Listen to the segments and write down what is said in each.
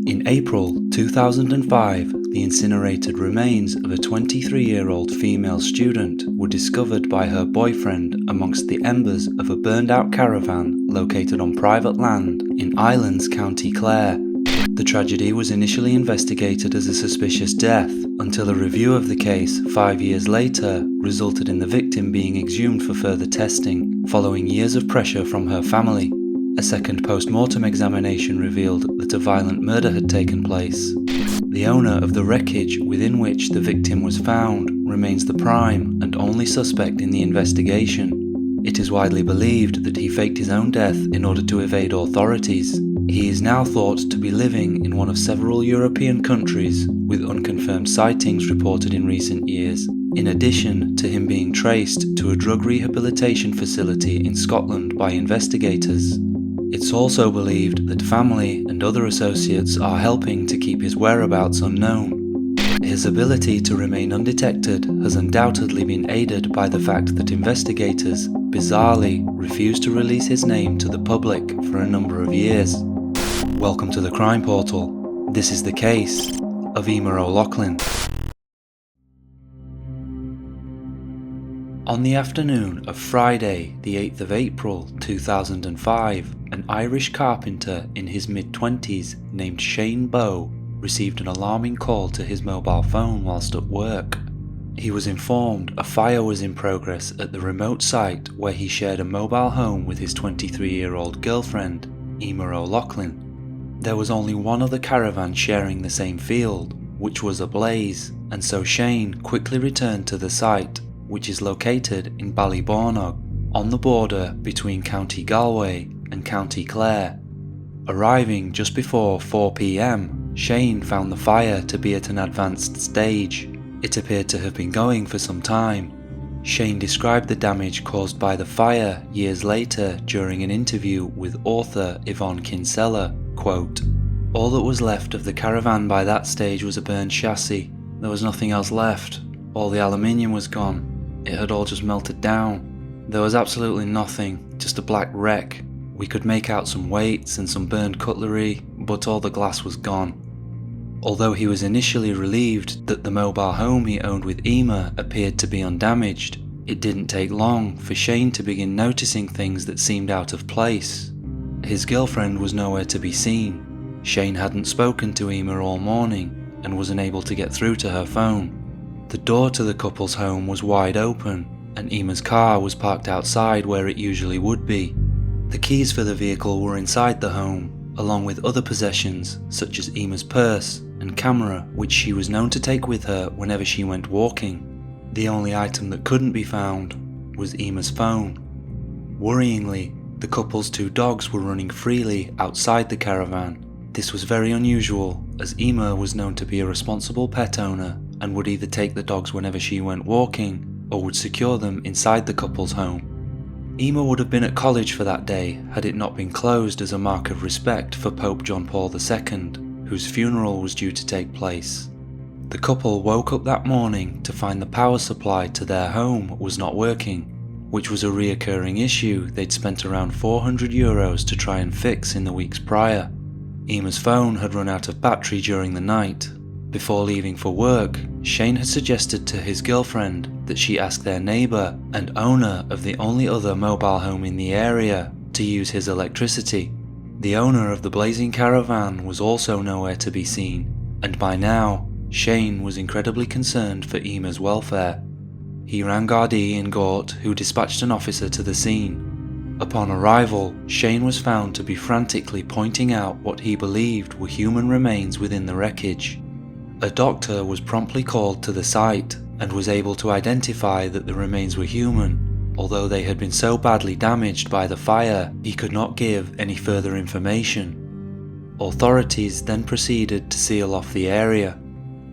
In April 2005, the incinerated remains of a 23-year-old female student were discovered by her boyfriend amongst the embers of a burned-out caravan located on private land in Islands, County Clare. The tragedy was initially investigated as a suspicious death until a review of the case 5 years later resulted in the victim being exhumed for further testing, following years of pressure from her family. A second post-mortem examination revealed that a violent murder had taken place. The owner of the wreckage within which the victim was found remains the prime and only suspect in the investigation. It is widely believed that he faked his own death in order to evade authorities. He is now thought to be living in one of several European countries, with unconfirmed sightings reported in recent years, in addition to him being traced to a drug rehabilitation facility in Scotland by investigators. It's also believed that family and other associates are helping to keep his whereabouts unknown. His ability to remain undetected has undoubtedly been aided by the fact that investigators, bizarrely, refused to release his name to the public for a number of years. Welcome to the Crime Portal. This is the case of Emer O'Loughlin. On the afternoon of Friday, the 8th of April 2005, an Irish carpenter in his mid-20s named Shane Bowe received an alarming call to his mobile phone whilst at work. He was informed a fire was in progress at the remote site where he shared a mobile home with his 23-year-old girlfriend, Emer O'Loughlin. There was only one other caravan sharing the same field, which was ablaze, and so Shane quickly returned to the site, which is located in Ballbornagh, on the border between County Galway and County Clare. Arriving just before 4 p.m, Shane found the fire to be at an advanced stage. It appeared to have been going for some time. Shane described the damage caused by the fire years later during an interview with author Yvonne Kinsella, quote, "All that was left of the caravan by that stage was a burned chassis. There was nothing else left. All the aluminium was gone. It had all just melted down. There was absolutely nothing, just a black wreck. We could make out some weights and some burned cutlery, but all the glass was gone." Although he was initially relieved that the mobile home he owned with Emer appeared to be undamaged, it didn't take long for Shane to begin noticing things that seemed out of place. His girlfriend was nowhere to be seen. Shane hadn't spoken to Emer all morning and was unable to get through to her phone. The door to the couple's home was wide open, and Emer's car was parked outside where it usually would be. The keys for the vehicle were inside the home, along with other possessions such as Emer's purse and camera, which she was known to take with her whenever she went walking. The only item that couldn't be found was Emer's phone. Worryingly, the couple's 2 dogs were running freely outside the caravan. This was very unusual, as Emer was known to be a responsible pet owner and would either take the dogs whenever she went walking or would secure them inside the couple's home. Emer would have been at college for that day had it not been closed as a mark of respect for Pope John Paul II, whose funeral was due to take place. The couple woke up that morning to find the power supply to their home was not working, which was a reoccurring issue they'd spent around €400 to try and fix in the weeks prior. Emer's phone had run out of battery during the night. Before leaving for work, Shane had suggested to his girlfriend that she ask their neighbour and owner of the only other mobile home in the area to use his electricity. The owner of the blazing caravan was also nowhere to be seen, and by now, Shane was incredibly concerned for Emer's welfare. He rang Gardaí in Gort, who dispatched an officer to the scene. Upon arrival, Shane was found to be frantically pointing out what he believed were human remains within the wreckage. A doctor was promptly called to the site and was able to identify that the remains were human. Although they had been so badly damaged by the fire, he could not give any further information. Authorities then proceeded to seal off the area.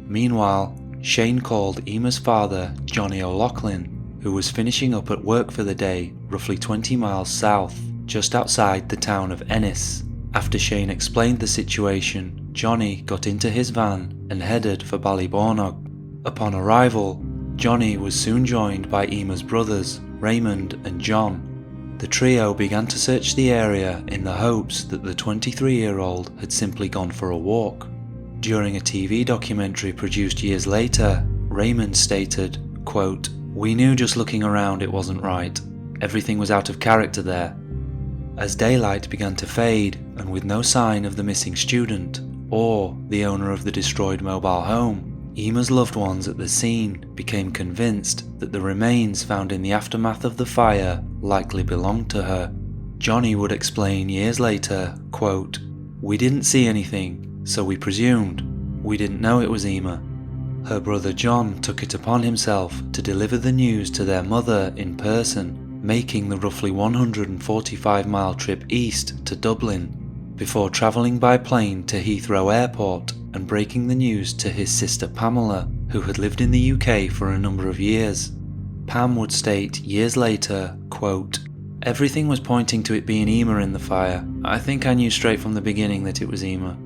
Meanwhile, Shane called Emer's father, Johnny O'Loughlin, who was finishing up at work for the day roughly 20 miles south, just outside the town of Ennis. After Shane explained the situation, Johnny got into his van and headed for Ballbornagh. Upon arrival, Johnny was soon joined by Emer's brothers, Raymond and John. The trio began to search the area in the hopes that the 23-year-old had simply gone for a walk. During a TV documentary produced years later, Raymond stated, quote, "We knew just looking around it wasn't right. Everything was out of character there." As daylight began to fade, and with no sign of the missing student, or the owner of the destroyed mobile home, Emer's loved ones at the scene became convinced that the remains found in the aftermath of the fire likely belonged to her. Johnny would explain years later, quote, "We didn't see anything, so we presumed. We didn't know it was Emer." Her brother John took it upon himself to deliver the news to their mother in person, making the roughly 145-mile trip east to Dublin, before travelling by plane to Heathrow Airport and breaking the news to his sister Pamela, who had lived in the UK for a number of years. Pam would state years later, quote, "Everything was pointing to it being Emer in the fire. I think I knew straight from the beginning that it was Emer."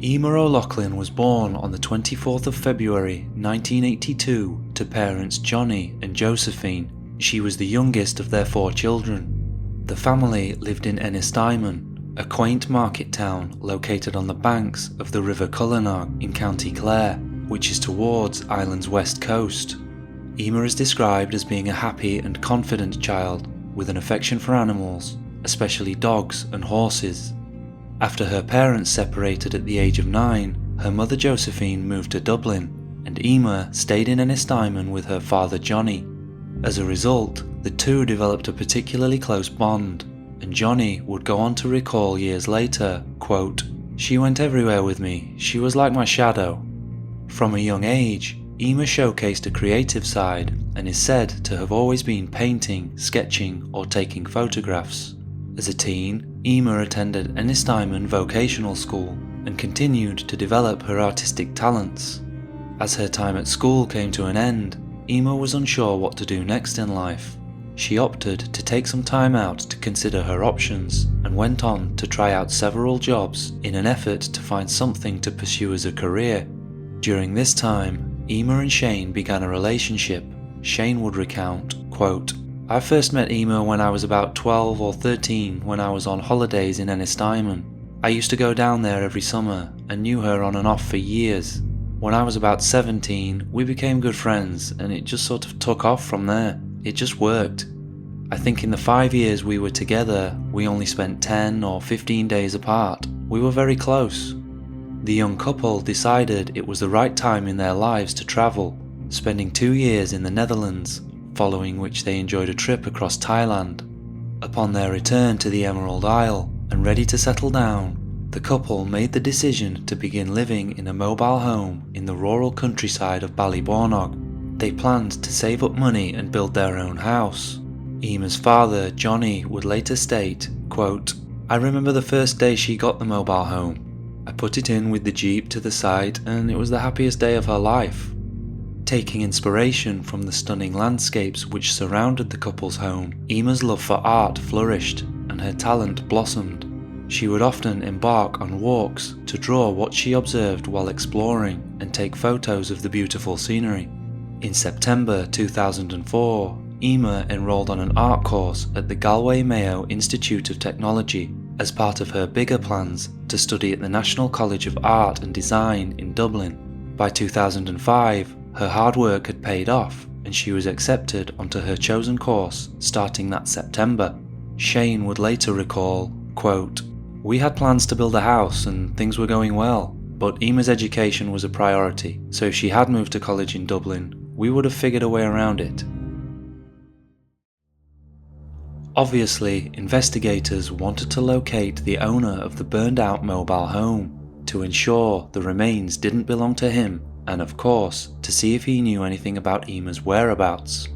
Emer O'Loughlin was born on the 24th of February 1982 to parents Johnny and Josephine. She was the youngest of their 4 children. The family lived in Ennistimon, a quaint market town located on the banks of the River Ballbornagh in County Clare, which is towards Ireland's west coast. Emer is described as being a happy and confident child with an affection for animals, especially dogs and horses. After her parents separated at the age of 9, her mother Josephine moved to Dublin, and Emer stayed in Ennistimon with her father Johnny. As a result, the two developed a particularly close bond, and Johnny would go on to recall years later, quote, "She went everywhere with me, she was like my shadow." From a young age, Emer showcased a creative side and is said to have always been painting, sketching or taking photographs. As a teen, Emer attended Ennistimon Vocational School and continued to develop her artistic talents. As her time at school came to an end, Emer was unsure what to do next in life. She opted to take some time out to consider her options and went on to try out several jobs in an effort to find something to pursue as a career. During this time, Emer and Shane began a relationship. Shane would recount, quote, "I first met Emer when I was about 12 or 13 when I was on holidays in Ennistimon. I used to go down there every summer and knew her on and off for years. When I was about 17, we became good friends and it just sort of took off from there. It just worked. I think in the 5 years we were together, we only spent 10 or 15 days apart. We were very close." The young couple decided it was the right time in their lives to travel, spending 2 years in the Netherlands, following which they enjoyed a trip across Thailand. Upon their return to the Emerald Isle and ready to settle down, the couple made the decision to begin living in a mobile home in the rural countryside of Ballbornagh. They planned to save up money and build their own house. Emer's father, Johnny, would later state, quote, "I remember the first day she got the mobile home. I put it in with the Jeep to the site and it was the happiest day of her life." Taking inspiration from the stunning landscapes which surrounded the couple's home, Emer's love for art flourished and her talent blossomed. She would often embark on walks to draw what she observed while exploring and take photos of the beautiful scenery. In September 2004, Emer enrolled on an art course at the Galway Mayo Institute of Technology as part of her bigger plans to study at the National College of Art and Design in Dublin. By 2005, her hard work had paid off and she was accepted onto her chosen course starting that September. Shane would later recall, quote, "We had plans to build a house and things were going well, but Emer's education was a priority, so if she had moved to college in Dublin, we would have figured a way around it." Obviously, investigators wanted to locate the owner of the burned out mobile home to ensure the remains didn't belong to him and of course to see if he knew anything about Emer's whereabouts.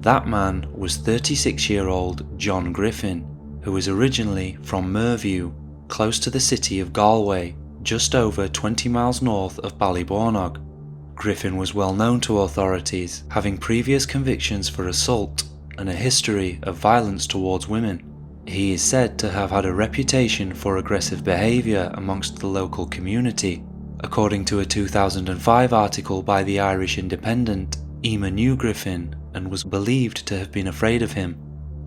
That man was 36-year-old John Griffin, who was originally from Merview, close to the city of Galway, just over 20 miles north of Ballbornagh. Griffin was well known to authorities, having previous convictions for assault and a history of violence towards women. He is said to have had a reputation for aggressive behaviour amongst the local community. According to a 2005 article by the Irish Independent, Emer knew Griffin and was believed to have been afraid of him.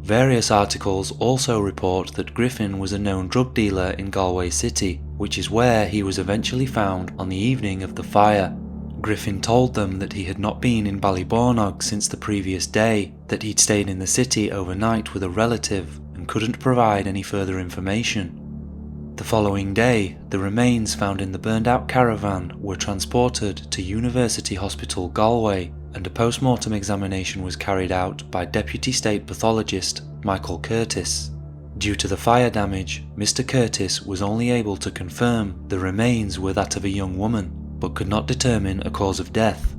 Various articles also report that Griffin was a known drug dealer in Galway City, which is where he was eventually found on the evening of the fire. Griffin told them that he had not been in Ballbornagh since the previous day, that he'd stayed in the city overnight with a relative and couldn't provide any further information. The following day, the remains found in the burned-out caravan were transported to University Hospital Galway, and a post-mortem examination was carried out by Deputy State Pathologist Michael Curtis. Due to the fire damage, Mr. Curtis was only able to confirm the remains were that of a young woman, but could not determine a cause of death.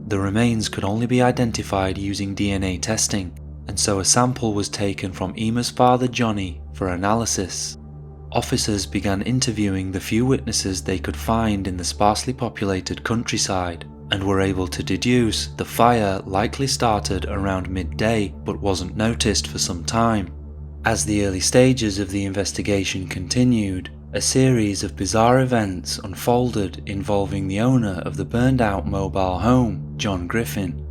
The remains could only be identified using DNA testing, and so a sample was taken from Emer's father Johnny for analysis. Officers began interviewing the few witnesses they could find in the sparsely populated countryside, and were able to deduce the fire likely started around midday but wasn't noticed for some time. As the early stages of the investigation continued, a series of bizarre events unfolded involving the owner of the burned-out mobile home, John Griffin.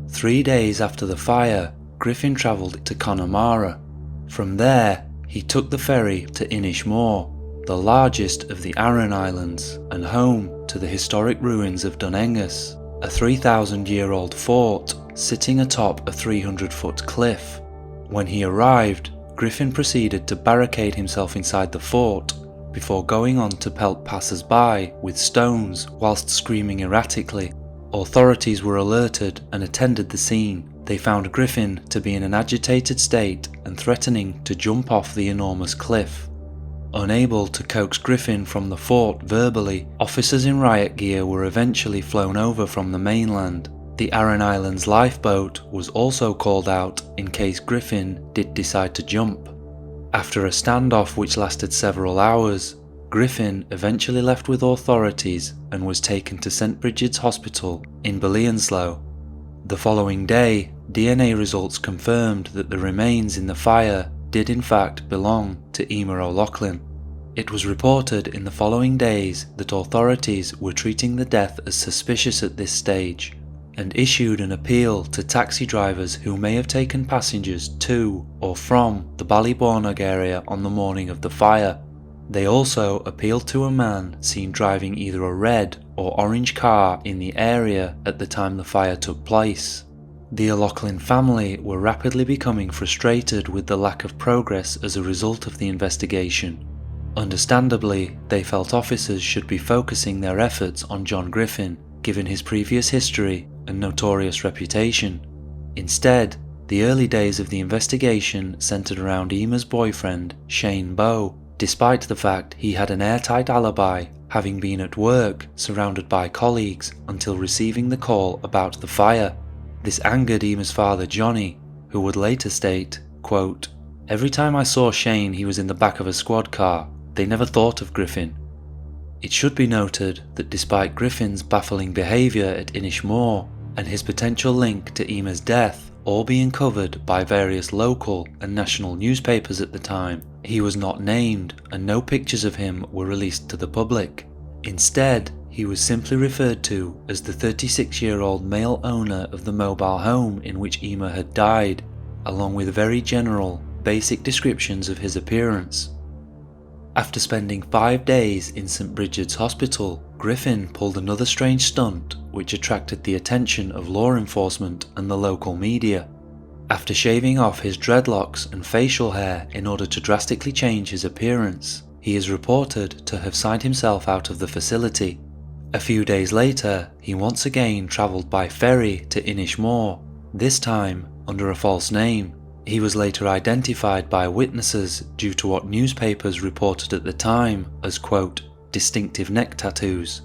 3 days after the fire, Griffin travelled to Connemara. From there, he took the ferry to Inishmore, the largest of the Aran Islands and home to the historic ruins of Dunengus, a 3,000-year-old fort sitting atop a 300-foot cliff. When he arrived, Griffin proceeded to barricade himself inside the fort before going on to pelt passers-by with stones whilst screaming erratically. Authorities were alerted and attended the scene. They found Griffin to be in an agitated state and threatening to jump off the enormous cliff. Unable to coax Griffin from the fort verbally, officers in riot gear were eventually flown over from the mainland. The Aran Islands lifeboat was also called out in case Griffin did decide to jump. After a standoff which lasted several hours, Griffin eventually left with authorities and was taken to St. Bridget's Hospital in Ballinsloe. The following day, DNA results confirmed that the remains in the fire did in fact belong to Emer O'Loughlin. It was reported in the following days that authorities were treating the death as suspicious at this stage, and issued an appeal to taxi drivers who may have taken passengers to or from the Ballbornagh area on the morning of the fire. They also appealed to a man seen driving either a red or orange car in the area at the time the fire took place. The O'Loughlin family were rapidly becoming frustrated with the lack of progress as a result of the investigation. Understandably, they felt officers should be focusing their efforts on John Griffin, given his previous history and notorious reputation. Instead, the early days of the investigation centered around Emer's boyfriend, Shane Bow, despite the fact he had an airtight alibi, having been at work surrounded by colleagues until receiving the call about the fire. This angered Emer's father Johnny, who would later state, quote, "Every time I saw Shane he was in the back of a squad car. They never thought of Griffin." It should be noted that despite Griffin's baffling behaviour at Inishmore and his potential link to Emer's death all being covered by various local and national newspapers at the time, he was not named and no pictures of him were released to the public. Instead, he was simply referred to as the 36-year-old male owner of the mobile home in which Emer had died, along with very general, basic descriptions of his appearance. After spending 5 days in St. Bridget's Hospital, Griffin pulled another strange stunt which attracted the attention of law enforcement and the local media. After shaving off his dreadlocks and facial hair in order to drastically change his appearance, he is reported to have signed himself out of the facility. A few days later, he once again travelled by ferry to Inishmore, this time under a false name. He was later identified by witnesses due to what newspapers reported at the time as, quote, distinctive neck tattoos.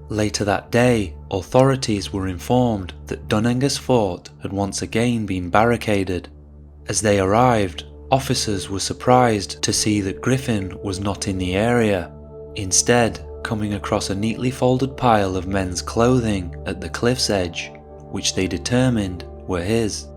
Later that day, authorities were informed that Dunengus Fort had once again been barricaded. As they arrived, officers were surprised to see that Griffin was not in the area, instead coming across a neatly folded pile of men's clothing at the cliff's edge, which they determined were his.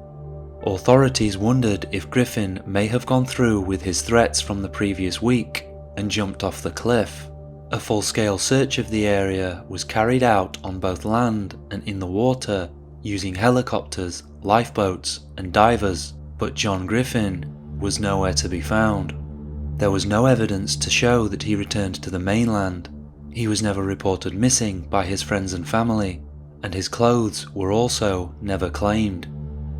Authorities wondered if Griffin may have gone through with his threats from the previous week and jumped off the cliff. A full-scale search of the area was carried out on both land and in the water using helicopters, lifeboats and divers. but John Griffin was nowhere to be found. There was no evidence to show that he returned to the mainland. He was never reported missing by his friends and family, and his clothes were also never claimed.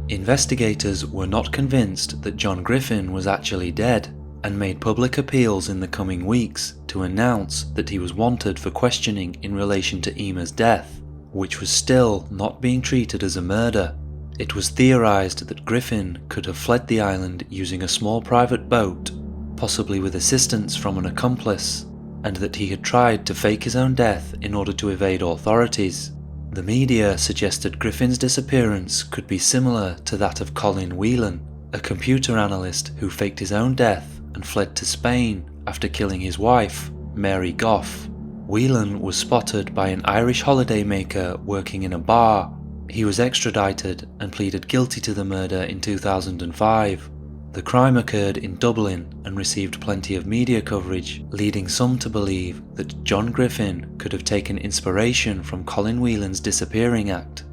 Investigators were not convinced that John Griffin was actually dead, and made public appeals in the coming weeks to announce that he was wanted for questioning in relation to Emer's death, which was still not being treated as a murder. It was theorized that Griffin could have fled the island using a small private boat, possibly with assistance from an accomplice, and that he had tried to fake his own death in order to evade authorities. The media suggested Griffin's disappearance could be similar to that of Colin Whelan, a computer analyst who faked his own death and fled to Spain after killing his wife, Mary Goff. Whelan was spotted by an Irish holidaymaker working in a bar. He was extradited and pleaded guilty to the murder in 2005. The crime occurred in Dublin and received plenty of media coverage, leading some to believe that John Griffin could have taken inspiration from Colin Whelan's disappearing act.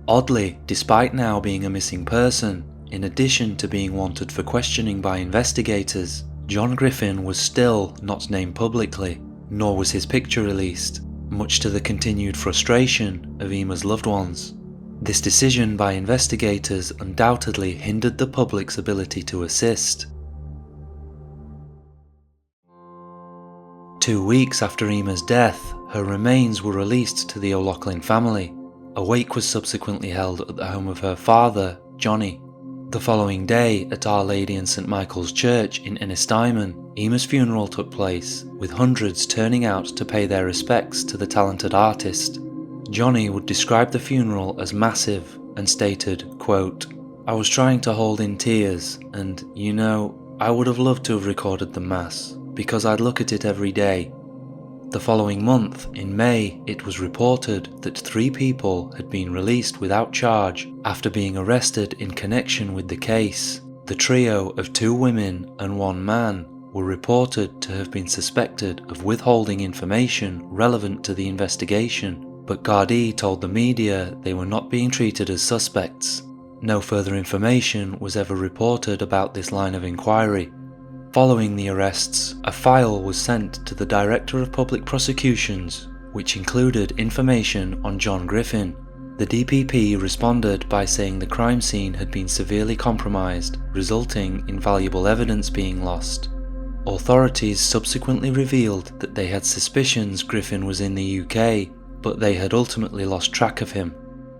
Oddly, despite now being a missing person, in addition to being wanted for questioning by investigators, John Griffin was still not named publicly, nor was his picture released, much to the continued frustration of Emer's loved ones. This decision by investigators undoubtedly hindered the public's ability to assist. 2 weeks after Emer's death, her remains were released to the O'Loughlin family. A wake was subsequently held at the home of her father, Johnny. The following day, at Our Lady and St Michael's Church in Ennistymon, Emer's funeral took place, with hundreds turning out to pay their respects to the talented artist. Johnny would describe the funeral as massive and stated, quote, "I was trying to hold in tears and, I would have loved to have recorded the mass, because I'd look at it every day." The following month, in May, it was reported that 3 people had been released without charge after being arrested in connection with the case. The trio of 2 women and 1 man were reported to have been suspected of withholding information relevant to the investigation, but Gardaí told the media they were not being treated as suspects. No further information was ever reported about this line of inquiry. Following the arrests, a file was sent to the Director of Public Prosecutions, which included information on John Griffin. The DPP responded by saying the crime scene had been severely compromised, resulting in valuable evidence being lost. Authorities subsequently revealed that they had suspicions Griffin was in the UK, but they had ultimately lost track of him.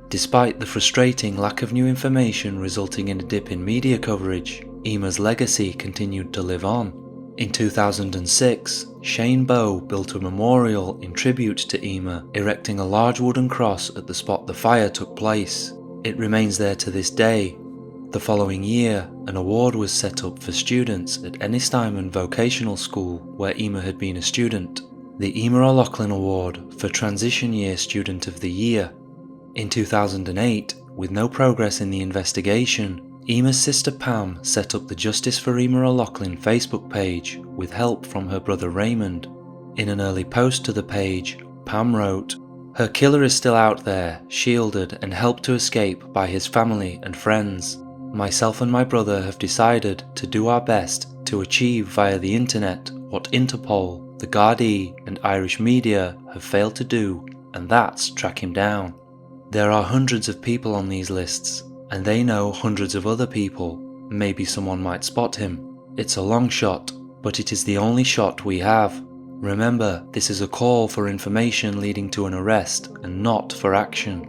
Despite the frustrating lack of new information resulting in a dip in media coverage, Emer's legacy continued to live on. In 2006, Shane Bow built a memorial in tribute to Emer, erecting a large wooden cross at the spot the fire took place. It remains there to this day. The following year, an award was set up for students at Ennistymon Vocational School, where Emer had been a student. The Emer O'Loughlin Award for Transition Year Student of the Year. In 2008, with no progress in the investigation, Emer's sister Pam set up the Justice for Emer O'Loughlin Facebook page with help from her brother Raymond. In an early post to the page, Pam wrote, "Her killer is still out there, shielded and helped to escape by his family and friends. Myself and my brother have decided to do our best to achieve via the internet what Interpol, the Gardaí and Irish media have failed to do, and that's track him down. There are hundreds of people on these lists, and they know hundreds of other people. Maybe someone might spot him. It's a long shot, but it is the only shot we have. Remember, this is a call for information leading to an arrest and not for action."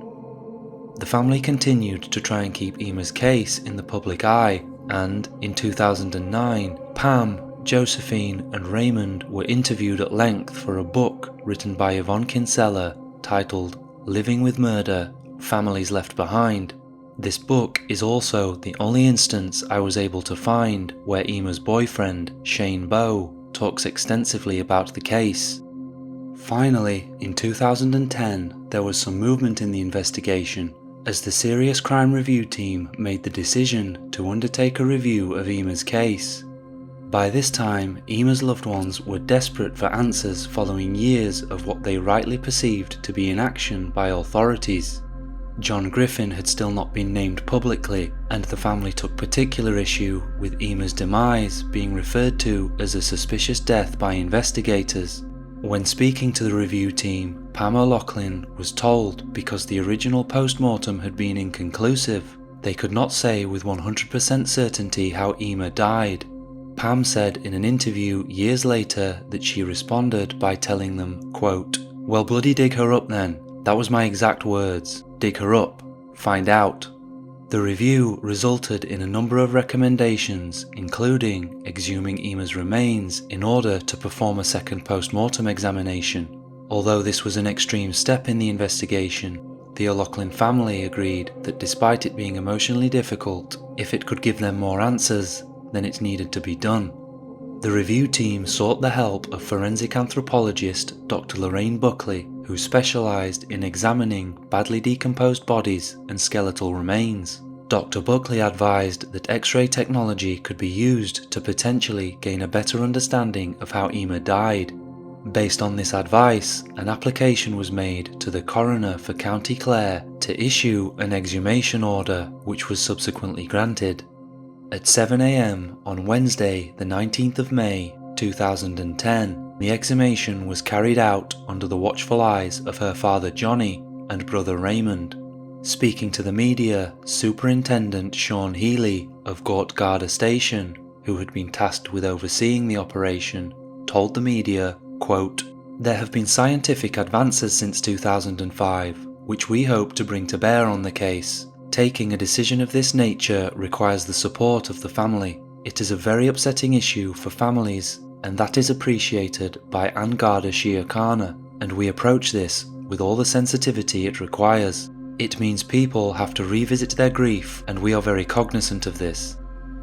The family continued to try and keep Emer's case in the public eye, and in 2009, Pam, Josephine and Raymond were interviewed at length for a book written by Yvonne Kinsella titled Living with Murder, Families Left Behind. This book is also the only instance I was able to find where Emer's boyfriend, Shane Bow, talks extensively about the case. Finally, in 2010, there was some movement in the investigation as the Serious Crime Review team made the decision to undertake a review of Emer's case. By this time, Emer's loved ones were desperate for answers following years of what they rightly perceived to be inaction by authorities. John Griffin had still not been named publicly, and the family took particular issue with Emer's demise being referred to as a suspicious death by investigators. When speaking to the review team, Pam O'Loughlin was told because the original post-mortem had been inconclusive, they could not say with 100% certainty how Emer died. Pam said in an interview years later that she responded by telling them, quote, "Well, bloody dig her up then. That was my exact words. Dig her up. Find out." The review resulted in a number of recommendations, including exhuming Emer's remains in order to perform a second post-mortem examination. Although this was an extreme step in the investigation, the O'Loughlin family agreed that despite it being emotionally difficult, if it could give them more answers, then it needed to be done. The review team sought the help of forensic anthropologist Dr. Lorraine Buckley, who specialised in examining badly decomposed bodies and skeletal remains. Dr. Buckley advised that X-ray technology could be used to potentially gain a better understanding of how Emer died. Based on this advice, an application was made to the coroner for County Clare to issue an exhumation order, which was subsequently granted. At 7 a.m. on Wednesday, the 19th of May, 2010, the exhumation was carried out under the watchful eyes of her father Johnny and brother Raymond. Speaking to the media, Superintendent Sean Healy of Gort Garda Station, who had been tasked with overseeing the operation, told the media, quote, "There have been scientific advances since 2005, which we hope to bring to bear on the case. Taking a decision of this nature requires the support of the family. It is a very upsetting issue for families, and that is appreciated by An Garda Síochána, and we approach this with all the sensitivity it requires. It means people have to revisit their grief, and we are very cognizant of this."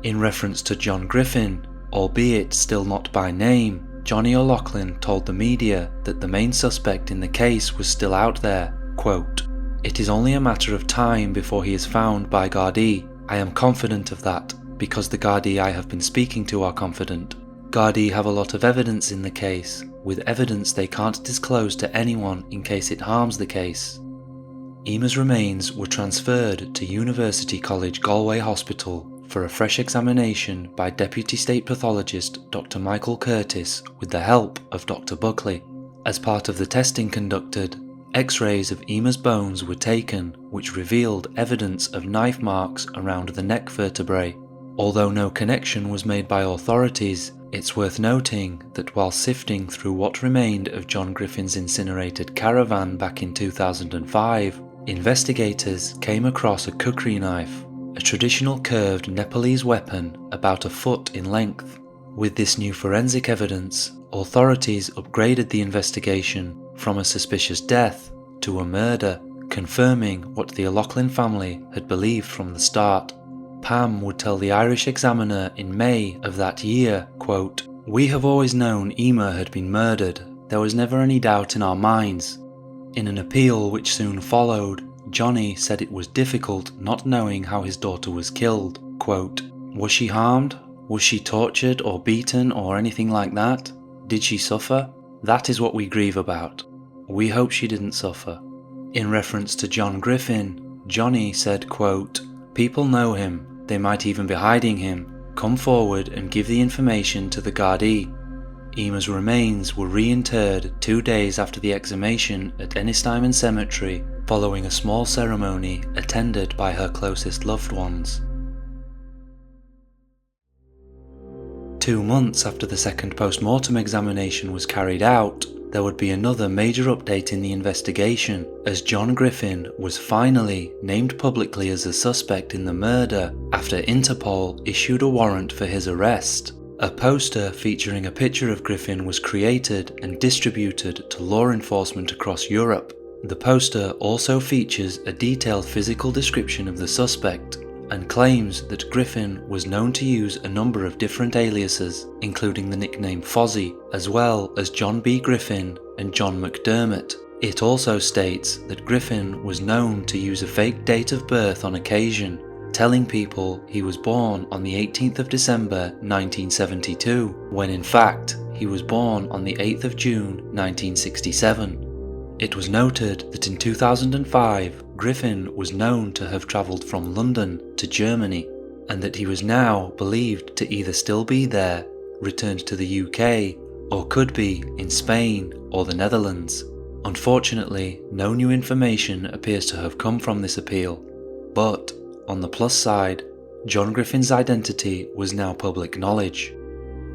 In reference to John Griffin, albeit still not by name, Johnny O'Loughlin told the media that the main suspect in the case was still out there, quote, "It is only a matter of time before he is found by Gardaí. I am confident of that, because the Gardaí I have been speaking to are confident. Gardaí have a lot of evidence in the case, with evidence they can't disclose to anyone in case it harms the case." Emer's remains were transferred to University College Galway Hospital for a fresh examination by Deputy State Pathologist Dr. Michael Curtis with the help of Dr. Buckley. As part of the testing conducted, X-rays of Emer's bones were taken, which revealed evidence of knife marks around the neck vertebrae. Although no connection was made by authorities, it's worth noting that while sifting through what remained of John Griffin's incinerated caravan back in 2005, investigators came across a kukri knife, a traditional curved Nepalese weapon about a foot in length. With this new forensic evidence, authorities upgraded the investigation from a suspicious death to a murder, confirming what the O'Loughlin family had believed from the start. Pam would tell the Irish Examiner in May of that year, quote, "We have always known Emer had been murdered. There was never any doubt in our minds." In an appeal which soon followed, Johnny said it was difficult not knowing how his daughter was killed. Quote, "Was she harmed? Was she tortured or beaten or anything like that? Did she suffer? That is what we grieve about. We hope she didn't suffer." In reference to John Griffin, Johnny said, quote, "People know him. They might even be hiding him. Come forward and give the information to the Gardaí." Emer's remains were reinterred 2 days after the exhumation at Ennistimon Cemetery, following a small ceremony attended by her closest loved ones. 2 months after the second post-mortem examination was carried out, there would be another major update in the investigation, as John Griffin was finally named publicly as a suspect in the murder after Interpol issued a warrant for his arrest. A poster featuring a picture of Griffin was created and distributed to law enforcement across Europe. The poster also features a detailed physical description of the suspect, and claims that Griffin was known to use a number of different aliases, including the nickname Fozzie, as well as John B. Griffin and John McDermott. It also states that Griffin was known to use a fake date of birth on occasion, telling people he was born on the 18th of December 1972, when in fact he was born on the 8th of June 1967. It was noted that in 2005, Griffin was known to have travelled from London to Germany, and that he was now believed to either still be there, returned to the UK, or could be in Spain or the Netherlands. Unfortunately, no new information appears to have come from this appeal, but on the plus side, John Griffin's identity was now public knowledge.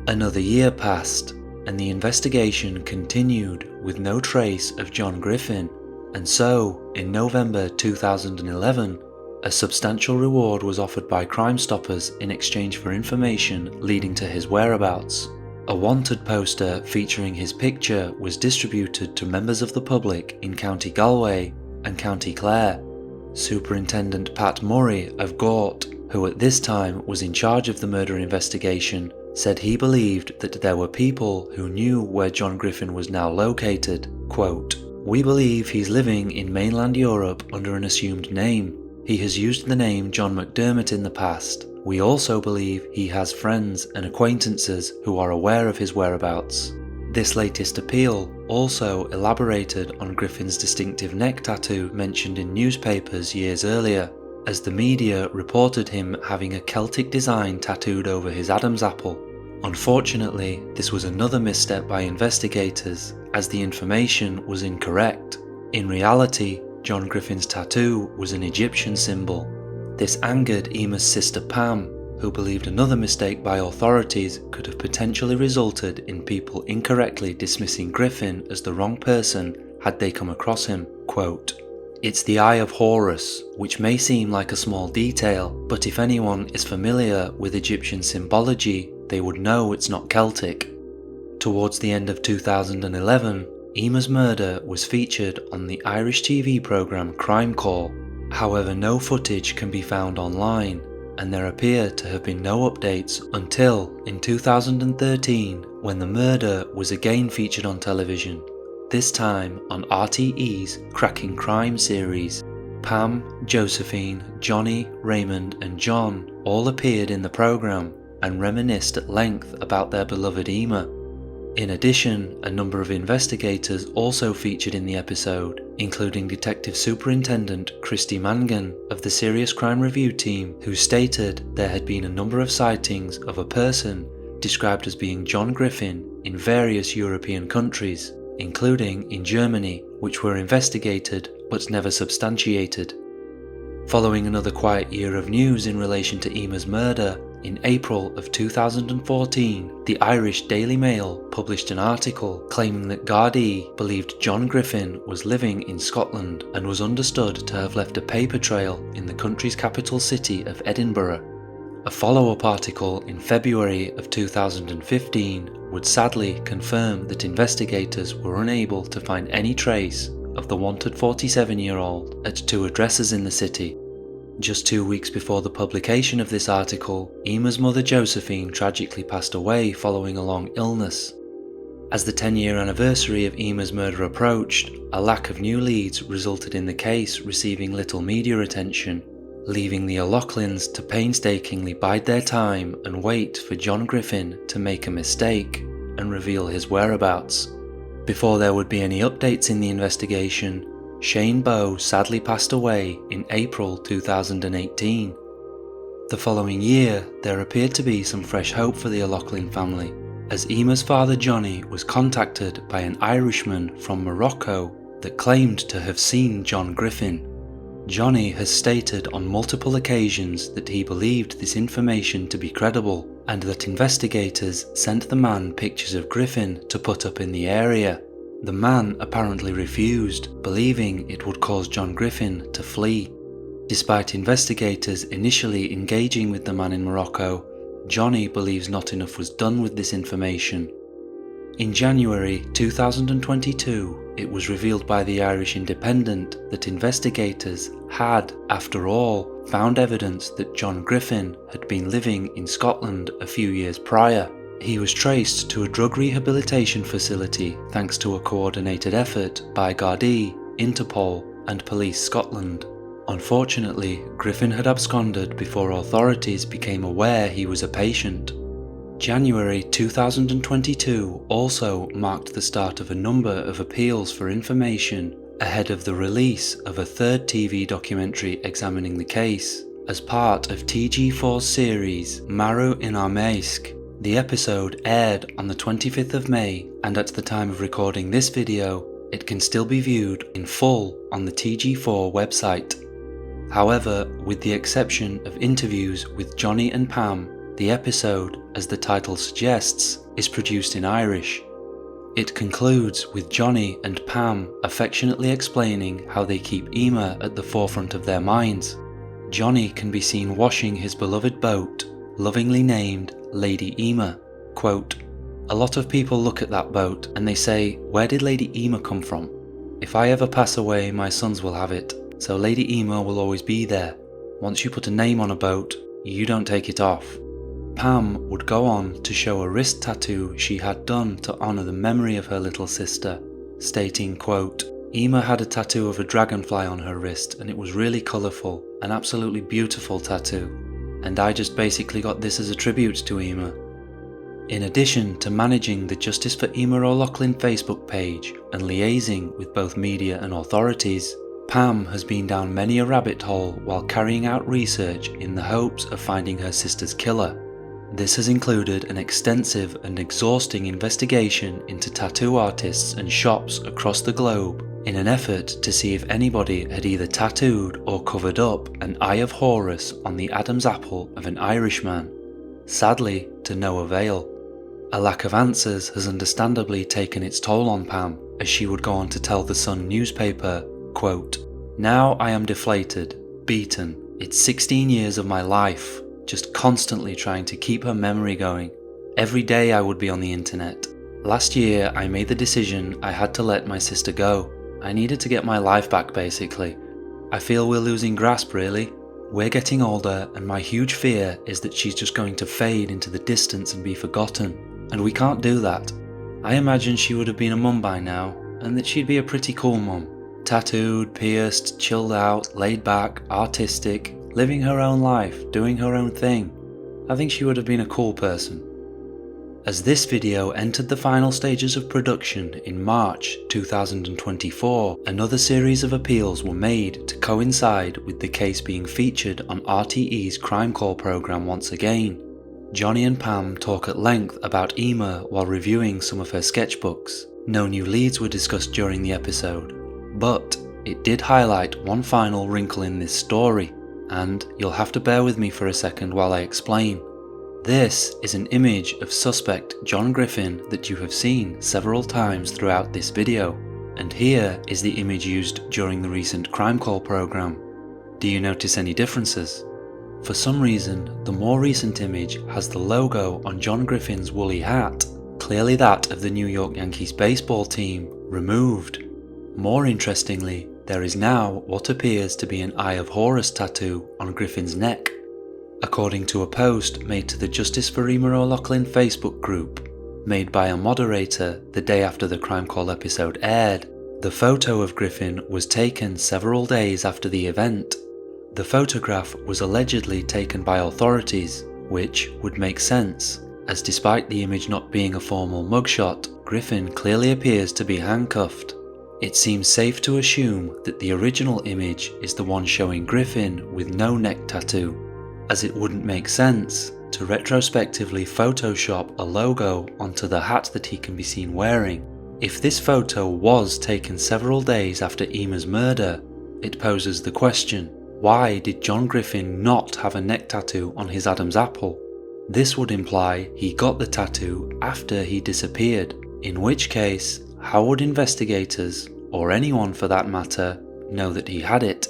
Another year passed, and the investigation continued with no trace of John Griffin, and so, in November 2011, a substantial reward was offered by Crime Stoppers in exchange for information leading to his whereabouts. A wanted poster featuring his picture was distributed to members of the public in County Galway and County Clare. Superintendent Pat Murray of Gort, who at this time was in charge of the murder investigation, said he believed that there were people who knew where John Griffin was now located. Quote, "We believe he's living in mainland Europe under an assumed name. He has used the name John McDermott in the past. We also believe he has friends and acquaintances who are aware of his whereabouts." This latest appeal also elaborated on Griffin's distinctive neck tattoo mentioned in newspapers years earlier, as the media reported him having a Celtic design tattooed over his Adam's apple. Unfortunately, this was another misstep by investigators, as the information was incorrect. In reality, John Griffin's tattoo was an Egyptian symbol. This angered Emer's sister Pam, who believed another mistake by authorities could have potentially resulted in people incorrectly dismissing Griffin as the wrong person had they come across him. Quote, "It's the Eye of Horus, which may seem like a small detail, but if anyone is familiar with Egyptian symbology, they would know it's not Celtic." Towards the end of 2011, Emer's murder was featured on the Irish TV programme Crime Call. However, no footage can be found online, and there appear to have been no updates until in 2013, when the murder was again featured on television, this time on RTE's Cracking Crime series. Pam, Josephine, Johnny, Raymond and John all appeared in the programme and reminisced at length about their beloved Emer. In addition, a number of investigators also featured in the episode, including Detective Superintendent Christy Mangan of the Serious Crime Review team, who stated there had been a number of sightings of a person described as being John Griffin in various European countries, including in Germany, which were investigated but never substantiated. Following another quiet year of news in relation to Emer's murder, in April of 2014, the Irish Daily Mail published an article claiming that Gardaí believed John Griffin was living in Scotland and was understood to have left a paper trail in the country's capital city of Edinburgh. A follow-up article in February of 2015 would sadly confirm that investigators were unable to find any trace of the wanted 47-year-old at two addresses in the city. Just 2 weeks before the publication of this article, Emer's mother Josephine tragically passed away following a long illness. As the 10-year anniversary of Emer's murder approached, a lack of new leads resulted in the case receiving little media attention, leaving the O'Loughlins to painstakingly bide their time and wait for John Griffin to make a mistake and reveal his whereabouts. Before there would be any updates in the investigation, Shane Bowe sadly passed away in April 2018. The following year, there appeared to be some fresh hope for the O'Loughlin family, as Emer's father Johnny was contacted by an Irishman from Morocco that claimed to have seen John Griffin. Johnny has stated on multiple occasions that he believed this information to be credible, and that investigators sent the man pictures of Griffin to put up in the area. The man apparently refused, believing it would cause John Griffin to flee. Despite investigators initially engaging with the man in Morocco, Johnny believes not enough was done with this information. In January 2022, it was revealed by the Irish Independent that investigators had, after all, found evidence that John Griffin had been living in Scotland a few years prior. He was traced to a drug rehabilitation facility thanks to a coordinated effort by Gardaí, Interpol and Police Scotland. Unfortunately, Griffin had absconded before authorities became aware he was a patient. January 2022 also marked the start of a number of appeals for information ahead of the release of a third TV documentary examining the case as part of TG4's series Maru in Armeisk. The episode aired on the 25th of May, and at the time of recording this video, it can still be viewed in full on the TG4 website. However, with the exception of interviews with Johnny and Pam, the episode, as the title suggests, is produced in Irish. It concludes with Johnny and Pam affectionately explaining how they keep Emer at the forefront of their minds. Johnny can be seen washing his beloved boat, lovingly named Lady Emer. Quote, "A lot of people look at that boat and they say, where did Lady Emer come from? If I ever pass away, my sons will have it, so Lady Emer will always be there. Once you put a name on a boat, you don't take it off." Pam would go on to show a wrist tattoo she had done to honour the memory of her little sister, stating, quote, "Emer had a tattoo of a dragonfly on her wrist and it was really colourful, an absolutely beautiful tattoo, and I just basically got this as a tribute to Emer." In addition to managing the Justice for Emer O'Loughlin Facebook page and liaising with both media and authorities, Pam has been down many a rabbit hole while carrying out research in the hopes of finding her sister's killer. This has included an extensive and exhausting investigation into tattoo artists and shops across the globe in an effort to see if anybody had either tattooed or covered up an Eye of Horus on the Adam's apple of an Irishman. Sadly, to no avail. A lack of answers has understandably taken its toll on Pam, as she would go on to tell the Sun newspaper, quote, "Now I am deflated, beaten. It's 16 years of my life, just constantly trying to keep her memory going. Every day I would be on the internet. Last year I made the decision I had to let my sister go. I needed to get my life back basically. I feel we're losing grasp really. We're getting older and my huge fear is that she's just going to fade into the distance and be forgotten. And we can't do that. I imagine she would have been a mum by now, and that she'd be a pretty cool mum. Tattooed, pierced, chilled out, laid back, artistic, living her own life, doing her own thing. I think she would have been a cool person." As this video entered the final stages of production in March 2024, another series of appeals were made to coincide with the case being featured on RTE's Crime Call programme once again. Johnny and Pam talk at length about Emer while reviewing some of her sketchbooks. No new leads were discussed during the episode, but it did highlight one final wrinkle in this story, and you'll have to bear with me for a second while I explain. This is an image of suspect John Griffin that you have seen several times throughout this video, and here is the image used during the recent Crime Call programme. Do you notice any differences? For some reason, the more recent image has the logo on John Griffin's woolly hat, clearly that of the New York Yankees baseball team, removed. More interestingly, there is now what appears to be an Eye of Horus tattoo on Griffin's neck. According to a post made to the Justice for Emer O'Loughlin Facebook group, made by a moderator the day after the Crime Call episode aired, the photo of Griffin was taken several days after the event. The photograph was allegedly taken by authorities, which would make sense, as despite the image not being a formal mugshot, Griffin clearly appears to be handcuffed. It seems safe to assume that the original image is the one showing Griffin with no neck tattoo, as it wouldn't make sense to retrospectively Photoshop a logo onto the hat that he can be seen wearing. If this photo was taken several days after Emer's murder, it poses the question, why did John Griffin not have a neck tattoo on his Adam's apple? This would imply he got the tattoo after he disappeared, in which case, how would investigators, or anyone for that matter, know that he had it?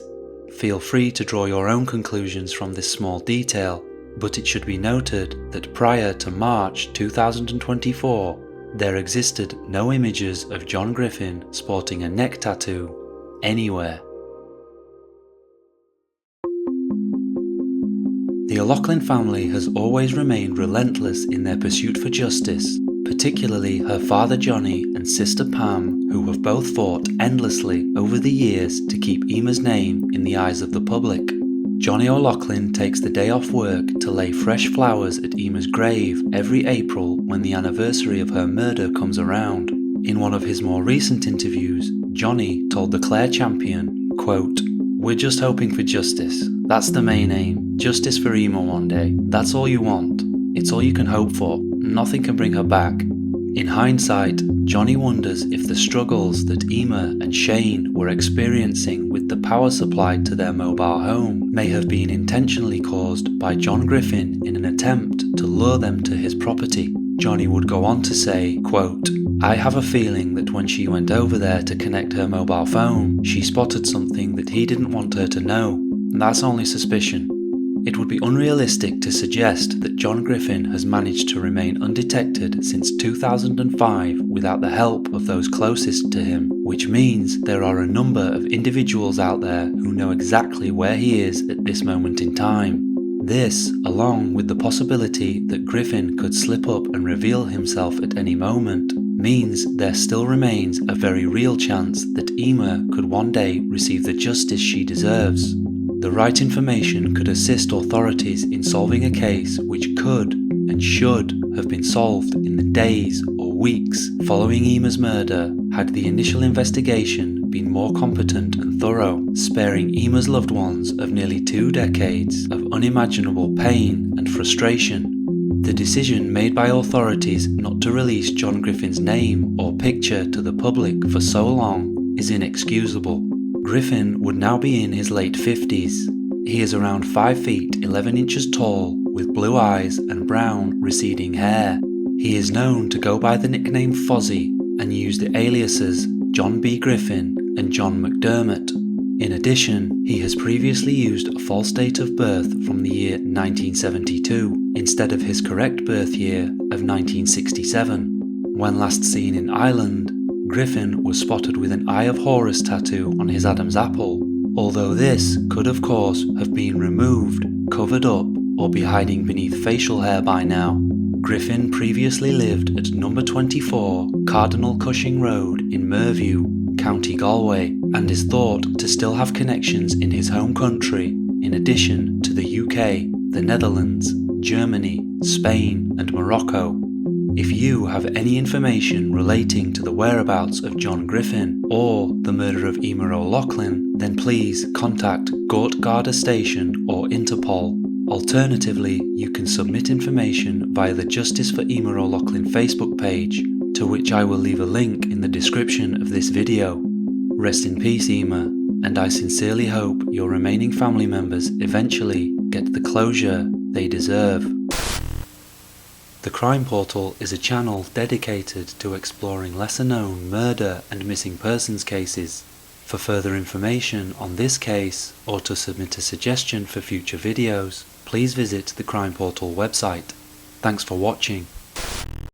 Feel free to draw your own conclusions from this small detail, but it should be noted that prior to March 2024, there existed no images of John Griffin sporting a neck tattoo anywhere. The O'Loughlin family has always remained relentless in their pursuit for justice, particularly her father Johnny and sister Pam, who have both fought endlessly over the years to keep Emer's name in the eyes of the public. Johnny O'Loughlin takes the day off work to lay fresh flowers at Emer's grave every April when the anniversary of her murder comes around. In one of his more recent interviews, Johnny told the Clare champion, quote, "We're just hoping for justice. That's the main aim. Justice for Emer one day. That's all you want. It's all you can hope for. Nothing can bring her back." In hindsight, Johnny wonders if the struggles that Emer and Shane were experiencing with the power supplied to their mobile home may have been intentionally caused by John Griffin in an attempt to lure them to his property. Johnny would go on to say, quote, "I have a feeling that when she went over there to connect her mobile phone, she spotted something that he didn't want her to know. That's only suspicion. It would be unrealistic to suggest that John Griffin has managed to remain undetected since 2005 without the help of those closest to him, which means there are a number of individuals out there who know exactly where he is at this moment in time. This, along with the possibility that Griffin could slip up and reveal himself at any moment, means there still remains a very real chance that Emer could one day receive the justice she deserves. The right information could assist authorities in solving a case which could and should have been solved in the days or weeks following Emer's murder had the initial investigation been more competent and thorough, sparing Emer's loved ones of nearly 2 decades of unimaginable pain and frustration. The decision made by authorities not to release John Griffin's name or picture to the public for so long is inexcusable. Griffin would now be in his late 50s. He is around 5 feet 11 inches tall with blue eyes and brown receding hair. He is known to go by the nickname Fozzie and use the aliases John B. Griffin and John McDermott. In addition, he has previously used a false date of birth from the year 1972 instead of his correct birth year of 1967. When last seen in Ireland, Griffin was spotted with an Eye of Horus tattoo on his Adam's apple, although this could of course have been removed, covered up, or be hiding beneath facial hair by now. Griffin previously lived at number 24 Cardinal Cushing Road in Merview, County Galway, and is thought to still have connections in his home country, in addition to the UK, the Netherlands, Germany, Spain, and Morocco. If you have any information relating to the whereabouts of John Griffin or the murder of Emer O'Loughlin, then please contact Gort Garda Station or Interpol. Alternatively, you can submit information via the Justice for Emer O'Loughlin Facebook page, to which I will leave a link in the description of this video. Rest in peace, Emer, and I sincerely hope your remaining family members eventually get the closure they deserve. The Crime Portal is a channel dedicated to exploring lesser-known murder and missing persons cases. For further information on this case, or to submit a suggestion for future videos, please visit the Crime Portal website. Thanks for watching.